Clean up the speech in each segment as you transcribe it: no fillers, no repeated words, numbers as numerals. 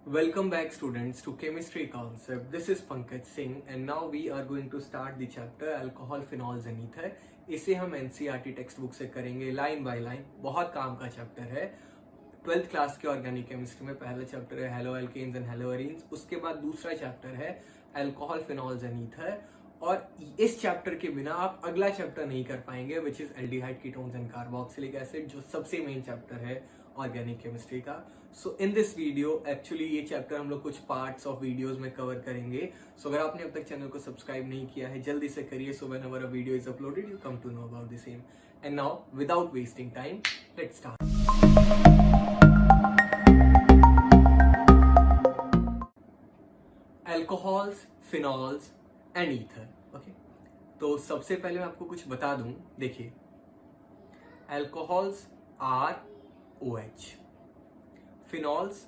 Welcome back students to chemistry concept. This is Pankaj Singh and now we are going to start the chapter alcohol, phenols and ether. इसे हम NCERT text book से करेंगे line by line. बहुत काम का chapter है. 12th class के organic chemistry में पहला चैप्टर है haloalkanes and haloarenes. उसके बाद दूसरा चैप्टर है अल्कोहल, फिनॉल्स एंड ईथर. और इस चैप्टर के बिना आप अगला चैप्टर नहीं कर पाएंगे which is aldehyde, ketones and carboxylic acid, जो सबसे मेन चैप्टर है ऑर्गेनिक केमिस्ट्री का. सो इन दिस वीडियो एक्चुअली ये चैप्टर हम लोग कुछ पार्ट्स ऑफ वीडियोस में कवर करेंगे. सो अगर आपने अब तक चैनल को सब्सक्राइब नहीं किया है जल्दी से करिए, so whenever a video is uploaded you come to know about the same. And now without wasting time let's start. Alcohols, phenols and ether. Okay, तो सबसे पहले मैं आपको कुछ बता दूं. देखिए, अल्कोहल्स आर OH, फिनॉल्स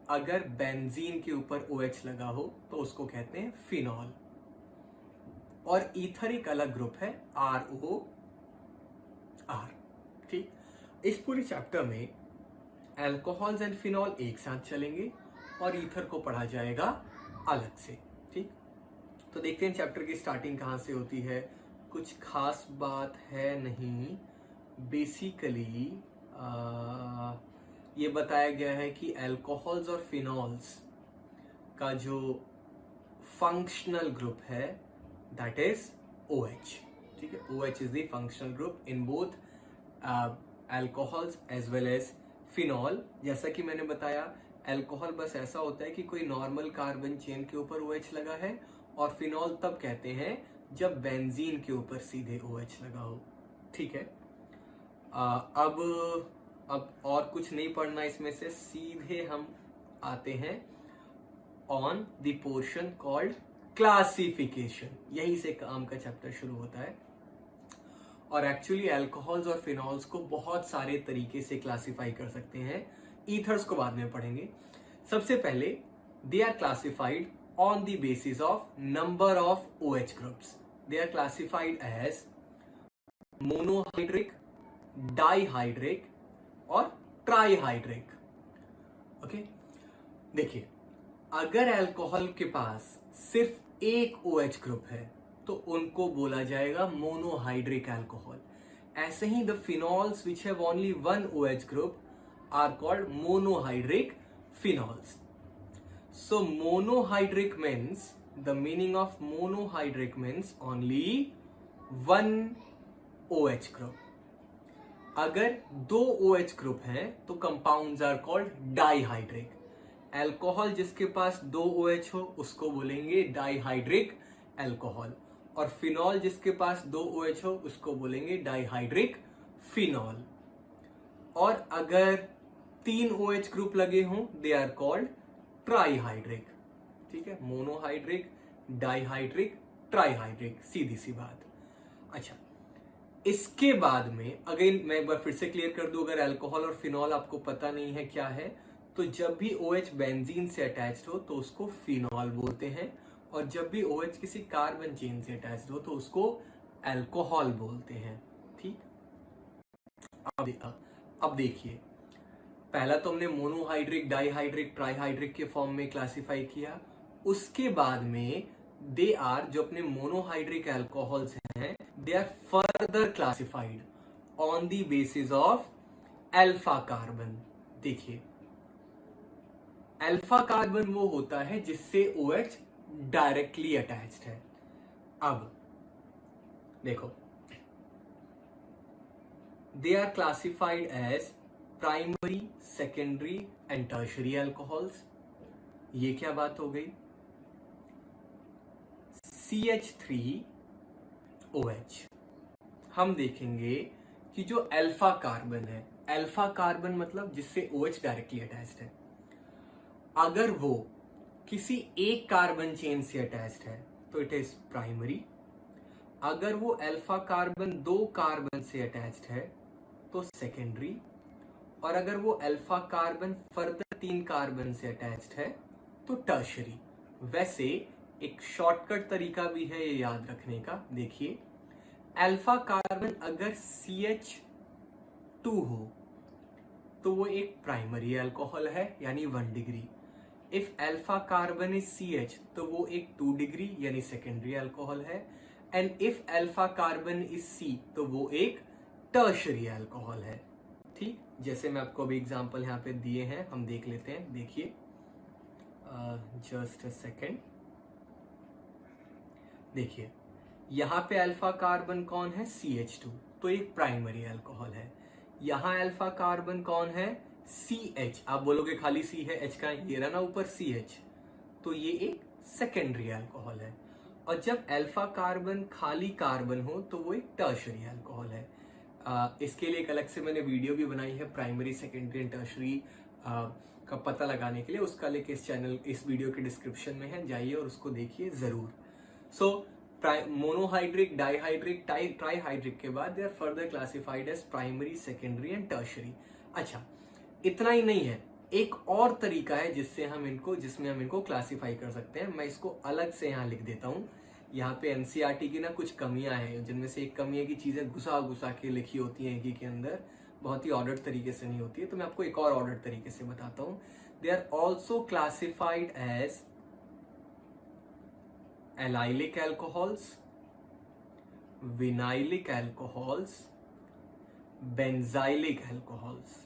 अगर बेंजीन के ऊपर OH लगा हो तो उसको कहते हैं फिनॉल. और ईथर एक अलग ग्रुप है ROR. ठीक, इस पूरे चैप्टर में अल्कोहल्स एंड फिनॉल एक साथ चलेंगे और ईथर को पढ़ा जाएगा अलग से. ठीक, तो देखते हैं चैप्टर की स्टार्टिंग कहाँ से होती है. कुछ खास बात है नहीं. बेसिकली ये बताया गया है कि अल्कोहल्स और फिनॉल्स का जो फंक्शनल ग्रुप है दैट इज OH. ठीक है, OH is the functional group in both alcohols as well as phenol. जैसा कि मैंने बताया, अल्कोहल बस ऐसा होता है कि कोई नॉर्मल कार्बन चेन के ऊपर OH लगा है, और फिनॉल तब कहते हैं जब बेंजीन के ऊपर सीधे OH लगा हो. ठीक है, अब और कुछ नहीं पढ़ना इसमें से, सीधे हम आते हैं on the portion called classification. यही से काम का चैप्टर शुरू होता है. और एक्चुअली अल्कोहल्स और फिनॉल्स को बहुत सारे तरीके से क्लासिफाई कर सकते हैं. ईथर्स को बाद में पढ़ेंगे. सबसे पहले they are classified on the basis of number of OH groups. They are classified as monohydric, dihydric और ट्राइहाइड्रिक. ओके, देखिए, अगर अल्कोहल के पास सिर्फ एक OH ग्रुप है तो उनको बोला जाएगा मोनोहाइड्रिक अल्कोहल. ऐसे ही the phenols which have only one OH group are called monohydric phenols. So monohydric means, the meaning of monohydric means only one OH group. अगर दो OH ग्रुप हैं तो compounds are called dihydric. Alcohol जिसके पास दो OH हो उसको बोलेंगे डाइहाइड्रिक अल्कोहल, और फिनॉल जिसके पास दो OH हो उसको बोलेंगे डाइहाइड्रिक फिनॉल. और अगर तीन OH ग्रुप लगे हों दे आर कॉल्ड ट्राइहाइड्रिक. ठीक है, मोनोहाइड्रिक, डाइहाइड्रिक, ट्राइहाइड्रिक, सीधी सी बात. अच्छा, इसके बाद में अगेन मैं एक बार फिर से क्लियर कर दूं, अगर अल्कोहल और फिनॉल आपको पता नहीं है क्या है, तो जब भी OH बेंजीन से अटैच्ड हो तो उसको फिनॉल बोलते हैं, और जब भी OH किसी कार्बन चेन से अटैच्ड हो तो उसको अल्कोहल बोलते हैं. ठीक, अब देखिए, पहला तो हमने मोनोहाइड्रिक, डाइहाइड्रिक, ट्राइहाइड्रिक के फॉर्म में क्लासिफाई किया. उसके बाद में दे आर, जो अपने मोनोहाइड्रिक अल्कोहल्स हैं, they are further classified on the basis of alpha carbon. देखिए, अल्फा कार्बन वो होता है जिससे OH डायरेक्टली अटैच्ड है. अब देखो, they are classified as primary, secondary and tertiary alcohols. ये क्या बात हो गई? CH3OH. हम देखेंगे कि जो अल्फा कार्बन है, अल्फा कार्बन मतलब जिससे OH डायरेक्टली अटैच्ड है, अगर वो किसी एक कार्बन चेन से अटैच्ड है तो इट इज प्राइमरी. अगर वो अल्फा कार्बन दो कार्बन से अटैच्ड है तो सेकेंडरी. और अगर वो अल्फा कार्बन फर्दर तीन कार्बन से अटैच्ड है तो टर्शरी. वैसे एक शॉर्टकट तरीका भी है ये याद रखने का. देखिए, अल्फा कार्बन अगर CH2 हो तो वो एक प्राइमरी अल्कोहल है, यानी 1 degree. If alpha carbon is CH तो वो एक 2 डिग्री यानी सेकेंडरी अल्कोहल है, and if alpha carbon is C तो वो एक टर्शरी अल्कोहल है। ठीक, जैसे मैं आपको अभी एग्जांपल यहाँ पे दिए हैं, हम देख लेते हैं। देखिए, जस्ट अ सेकेंड। देखिए यहाँ पे अल्फा कार्बन कौन है, CH2, तो एक प्राइमरी अल्कोहल है। यहाँ अल्फा कार्बन कौन है, CH। आप बोलोगे खाली C है, H का ये रहा ना ऊपर CH, तो ये एक सेकेंडरी अल्कोहल है। और जब अल्फा कार्बन खाली कार्बन हो तो वो एक टर्शरी अल्कोहल है। इसके लिए एक अलग से मैंने वीडियो भी बनाई है, प्राइमरी सेकेंडरी एंड टर्शरी का पता लगाने के लिए। उसका लिंक इस चैनल, इस वीडियो के डिस्क्रिप्शन में है, जाइए और उसको देखिए जरूर। सो मोनोहाइड्रिक, डाइहाइड्रिक, ट्राइहाइड्रिक के बाद they are further classified as primary, secondary and tertiary. अच्छा, इतना ही नहीं है, एक और तरीका है जिसमें हम इनको क्लासिफाई कर सकते हैं। मैं इसको अलग से यहाँ लिख देता हूँ। यहाँ पे एनसीईआरटी की ना कुछ कमियां हैं, जिनमें से एक कमी है कि चीजें घुसा घुसा के लिखी होती हैं के अंदर, बहुत ही ऑर्डर तरीके से नहीं होती है। तो मैं आपको एक और ऑर्डर तरीके से बताता हूँ। They are also classified as allylic alcohols, vinylic alcohols, benzylic alcohols.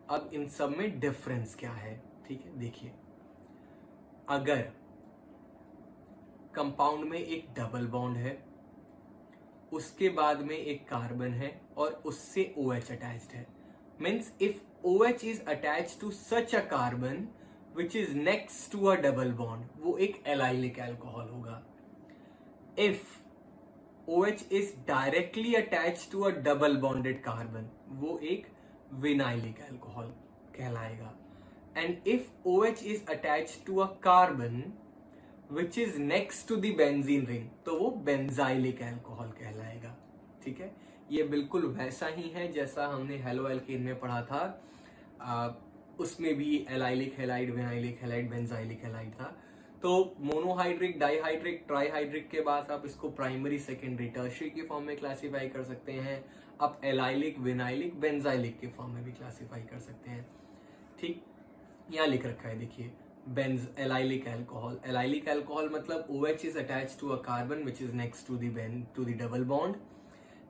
अब इन सब में डिफरेंस क्या है, ठीक है। देखिए, अगर कंपाउंड में एक डबल बॉन्ड है, उसके बाद में एक कार्बन है और उससे OH अटैच्ड है, means if OH is attached to such a carbon which is next to a double bond, वो एक एलाइलिक अल्कोहल होगा। If OH is directly attached to a double bonded carbon, वो एक vinylic alcohol कहलाएगा। And if OH is attached to a carbon which is next to the benzene ring, तो वो benzylic alcohol कहलाएगा। ठीक है, ये बिल्कुल वैसा ही है जैसा हमने हेलो एल्केन में पढ़ा था। उसमें भी allylic halide, vinylic halide, benzylic halide था। तो मोनोहाइड्रिक, डाइहाइड्रिक, ट्राइहाइड्रिक के बाद आप इसको प्राइमरी, सेकेंडरी, टर्शरी के फॉर्म में क्लासीफाई कर सकते हैं। आप एलाइलिक, विनाइलिक, बेंजाइलिक के फॉर्म में भी क्लासीफाई कर सकते हैं। ठीक, यहाँ लिख रखा है, देखिए, एलाइलिक अल्कोहल। एलाइलिक अल्कोहल मतलब OH is attached to a carbon which is next to the double bond,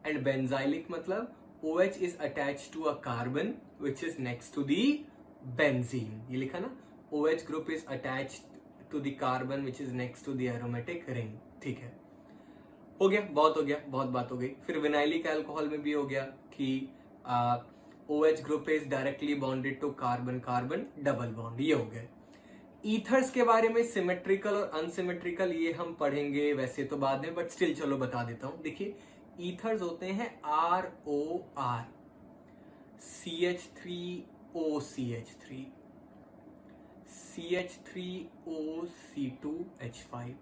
and benzylic मतलब OH is attached to a carbon which is next to the benzene। ये लिखा ना, OH group is attached to the carbon which is next to the aromatic ring। ठीक है, हो गया, बहुत हो गया, बहुत बात हो गई। फिर विनाइलिक अल्कोहल में भी हो गया कि OH group is directly bonded to carbon carbon double bond, ये हो गए। ईथर्स के बारे में सिमेट्रिकल और अनसिमेट्रिकल ये हम पढ़ेंगे वैसे तो बाद में, बट स्टिल चलो बता देता हूं। देखिए, ईथर्स होते हैं ROR, CH3O CH3, CH3O C2H5।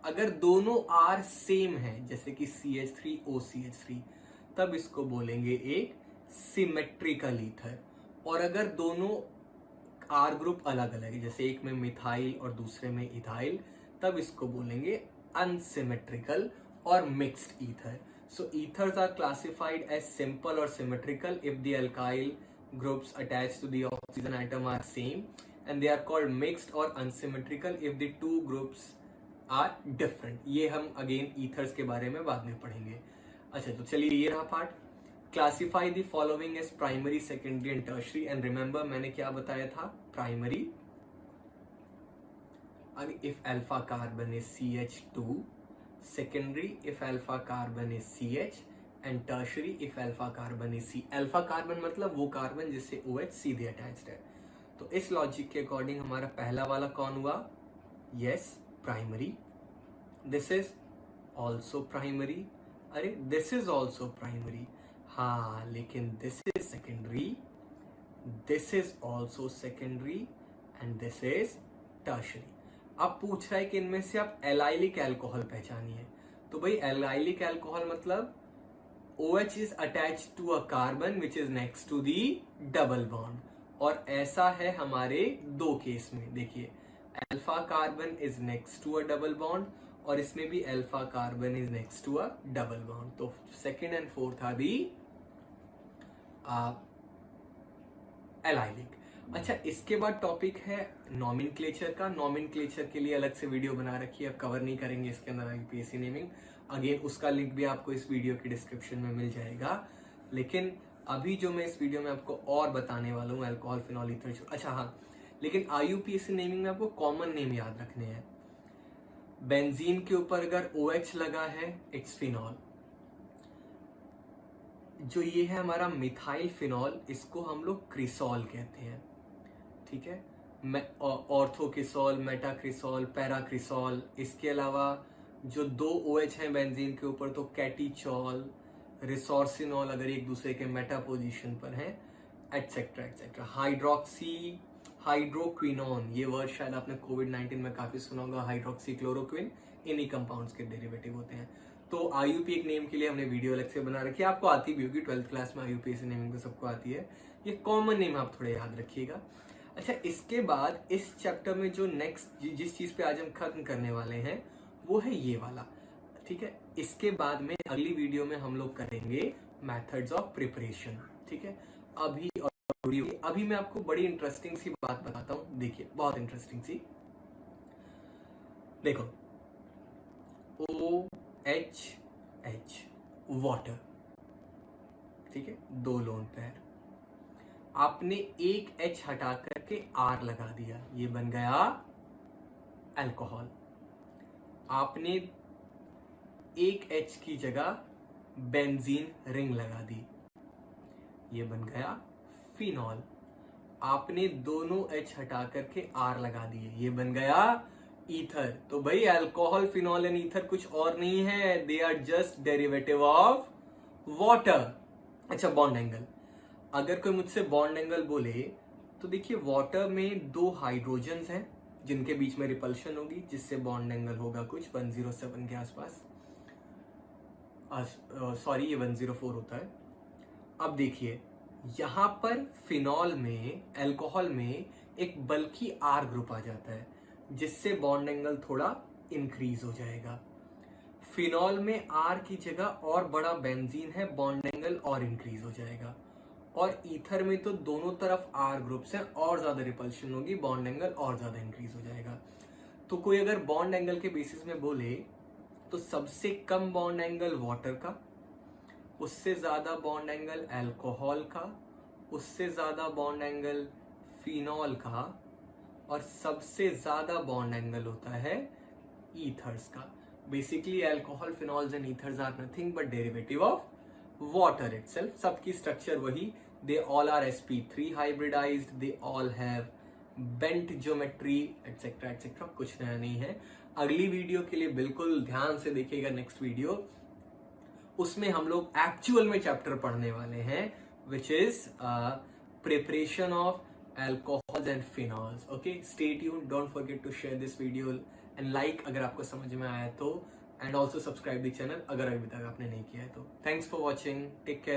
अगर दोनों R सेम है, जैसे कि CH3O CH3, तब इसको बोलेंगे एक सिमेट्रिकल ईथर। और अगर दोनों R ग्रुप अलग अलग है, जैसे एक में मिथाइल और दूसरे में इथाइल, तब इसको बोलेंगे unsymmetrical or mixed ether. So ethers are classified as simple or symmetrical if the alkyl groups attached to the oxygen atom are same, and they are called mixed or unsymmetrical if the two groups are different. ये हम again ethers के बारे में बाद में पढ़ेंगे। अच्छा, तो चलिए, ये रहा part. Classify the following as primary, secondary and tertiary. And remember, मैंने क्या बताया था, primary if alpha carbon is CH2, secondary if alpha carbon is CH, and tertiary if alpha carbon is C। Alpha carbon मतलब वो carbon जिससे OH सीधे attached है। तो इस लॉजिक के अकॉर्डिंग हमारा पहला वाला कौन हुआ, yes, primary. This is also primary, अरे दिस इज ऑल्सो प्राइमरी, हाँ, लेकिन this is secondary, this is also secondary, and this is tertiary. अब पूछ रहा है कि इनमें से आप एलाइलिक अल्कोहल पहचानिए। तो भाई, एलाइलिक अल्कोहल मतलब OH is attached to a carbon which is next to the double bond, और ऐसा है हमारे दो केस में। देखिए, alpha carbon is next to a double bond, और इसमें भी alpha carbon is next to a double bond. तो second and fourth are the allylic. अच्छा, इसके बाद टॉपिक है नॉमेनक्लेचर का। नॉमेनक्लेचर के लिए अलग से वीडियो बना रखी है, अब कवर नहीं करेंगे इसके अंदर आईयूपीएसी नेमिंग। अगेन उसका लिंक भी आपको इस वीडियो की डिस्क्रिप्शन में मिल जाएगा। लेकिन अभी जो मैं इस वीडियो में आपको और बताने वाला हूँ, अल्कोहल, फिनॉल, ईथर। अच्छा हाँ, लेकिन आईयूपीएसी नेमिंग में आपको कॉमन नेम याद रखने हैं। बेंजीन के ऊपर अगर OH लगा है, इट्स फिनॉल। जो ये है हमारा मिथाइल फिनॉल, इसको हम लोग क्रिसॉल कहते हैं, ठीक है। ऑर्थोक्रिसॉल, मेटाक्रिसॉल, पैराक्रिसॉल। इसके अलावा जो 2 OH हैं बेंजीन के ऊपर, तो कैटीचॉल, रिसोर्सिनॉल अगर एक दूसरे के मेटा पोजीशन पर हैं, एटसेट्रा एटसेट्रा। हाइड्रोक्विनोन, ये वर्ड शायद आपने कोविड-19 में काफी सुना होगा। हाइड्रोक्सी क्लोरोक्विन, इन्हीं कंपाउंड्स के डेरिवेटिव होते हैं। तो आईयूपी एक नेम के लिए हमने वीडियो अलग से बना रखी है, आपको आती भी होगी, 12th क्लास में आईयूपीएसी नेमिंग तो सबको आती है। ये कॉमन नेम आप थोड़े याद रखिएगा। अच्छा, इसके बाद इस चैप्टर में जो नेक्स्ट जिस चीज पे आज हम खत्म करने वाले हैं वो है ये वाला, ठीक है। इसके बाद में अगली वीडियो में हम लोग करेंगे मेथड्स ऑफ प्रिपरेशन, ठीक है। अभी मैं आपको बड़ी इंटरेस्टिंग सी बात बताता हूं, देखिए बहुत इंटरेस्टिंग सी। देखो, OH वाटर, ठीक है, 2 लोन पेयर। आपने एक H हटा करके R लगा दिया, ये बन गया अल्कोहल। आपने एक H की जगह बेंजीन रिंग लगा दी, ये बन गया फिनॉल। आपने दोनों H हटा करके R लगा दिए, ये बन गया ईथर। तो भाई अल्कोहल, फिनॉल एंड ईथर कुछ और नहीं है, they are just derivative of water. अच्छा, बॉन्ड एंगल, अगर कोई मुझसे बॉन्ड एंगल बोले तो देखिए वाटर में 2 हाइड्रोजन्स हैं जिनके बीच में रिपल्शन होगी, जिससे बॉन्ड एंगल होगा कुछ 107 के आसपास। सॉरी, ये 104 होता है। अब देखिए यहां पर फिनॉल में, अल्कोहल में एक बल्कि R ग्रुप आ जाता है, जिससे बॉन्ड एंगल थोड़ा इंक्रीज हो जाएगा। फिनॉल में R की जगह और बड़ा बेंजीन है, बॉन्ड एंगल और इंक्रीज हो जाएगा। और ईथर में तो दोनों तरफ R ग्रुप्स हैं, और ज्यादा रिपल्शन होगी, बॉन्ड एंगल और ज्यादा इंक्रीज हो जाएगा। तो कोई अगर बॉन्ड एंगल के बेसिस में बोले तो सबसे कम बॉन्ड एंगल वाटर का, उससे ज्यादा बॉन्ड एंगल अल्कोहल का, उससे ज्यादा बॉन्ड एंगल फिनॉल का, और सबसे ज्यादा बॉन्ड एंगल होता है ईथर्स का। Basically alcohol, phenols and ethers are nothing but derivative of water itself. सबकी स्ट्रक्चर वही, they all are sp3 hybridized, they all have bent geometry etcetera etcetera, कुछ नया नहीं है। अगली वीडियो के लिए बिल्कुल ध्यान से देखिएगा, नेक्स्ट वीडियो, उसमें हम लोग एक्चुअल में चैप्टर पढ़ने वाले हैं, which is preparation of alcohols and phenols. Okay, stay tuned, don't forget to share this video and like अगर आपको समझ में आया तो, and also subscribe the channel अगर अभी तक आपने नहीं किया है तो। Thanks for watching, take care.